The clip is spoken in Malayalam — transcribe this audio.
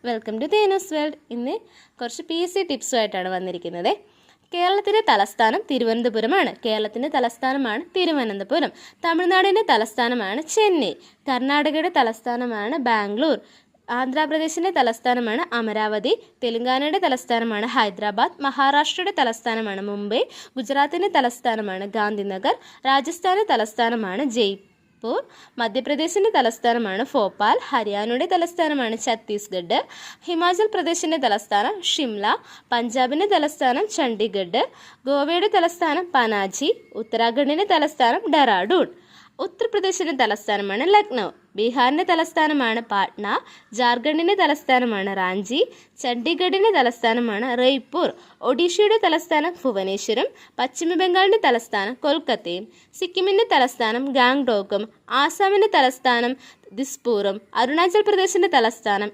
Welcome to തേനൂസ് world. ഇന്ന് കുറച്ച് PSC ടിപ്സുമായിട്ടാണ് വന്നിരിക്കുന്നത്. കേരളത്തിൻ്റെ തലസ്ഥാനം തിരുവനന്തപുരമാണ്. കേരളത്തിൻ്റെ തലസ്ഥാനമാണ് തിരുവനന്തപുരം. തമിഴ്നാടിൻ്റെ തലസ്ഥാനമാണ് ചെന്നൈ. കർണാടകയുടെ തലസ്ഥാനമാണ് ബാംഗ്ലൂർ. ആന്ധ്രാപ്രദേശിൻ്റെ തലസ്ഥാനമാണ് അമരാവതി. തെലങ്കാനയുടെ തലസ്ഥാനമാണ് ഹൈദരാബാദ്. മഹാരാഷ്ട്രയുടെ തലസ്ഥാനമാണ് മുംബൈ. ഗുജറാത്തിൻ്റെ തലസ്ഥാനമാണ് ഗാന്ധിനഗർ. രാജസ്ഥാൻ്റെ തലസ്ഥാനമാണ് ജയ്പൂർ. മധ്യപ്രദേശിൻ്റെ തലസ്ഥാനമാണ് ഭോപ്പാൽ. ഹരിയാനയുടെ തലസ്ഥാനമാണ് ഛത്തീസ്ഗഡ്. ഹിമാചൽ പ്രദേശിൻ്റെ തലസ്ഥാനം ഷിംല. പഞ്ചാബിൻ്റെ തലസ്ഥാനം ചണ്ഡീഗഡ്. ഗോവയുടെ തലസ്ഥാനം പനാജി. ഉത്തരാഖണ്ഡിൻ്റെ തലസ്ഥാനം ഡെറാഡൂൺ. ഉത്തർപ്രദേശിൻ്റെ തലസ്ഥാനമാണ് ലക്നൗ. ബീഹാറിൻ്റെ തലസ്ഥാനമാണ് പാട്ന. ജാർഖണ്ഡിൻ്റെ തലസ്ഥാനമാണ് റാഞ്ചി. ചണ്ഡീഗഡിൻ്റെ തലസ്ഥാനമാണ് റെയ്പൂർ. ഒഡീഷയുടെ തലസ്ഥാനം ഭുവനേശ്വരം. പശ്ചിമ ബംഗാളിൻ്റെ തലസ്ഥാനം കൊൽക്കത്തയും. സിക്കിമിൻ്റെ തലസ്ഥാനം ഗാംഗ്ടോക്കും. ആസാമിൻ്റെ തലസ്ഥാനം ദിസ്പൂറും. അരുണാചൽ പ്രദേശിൻ്റെ തലസ്ഥാനം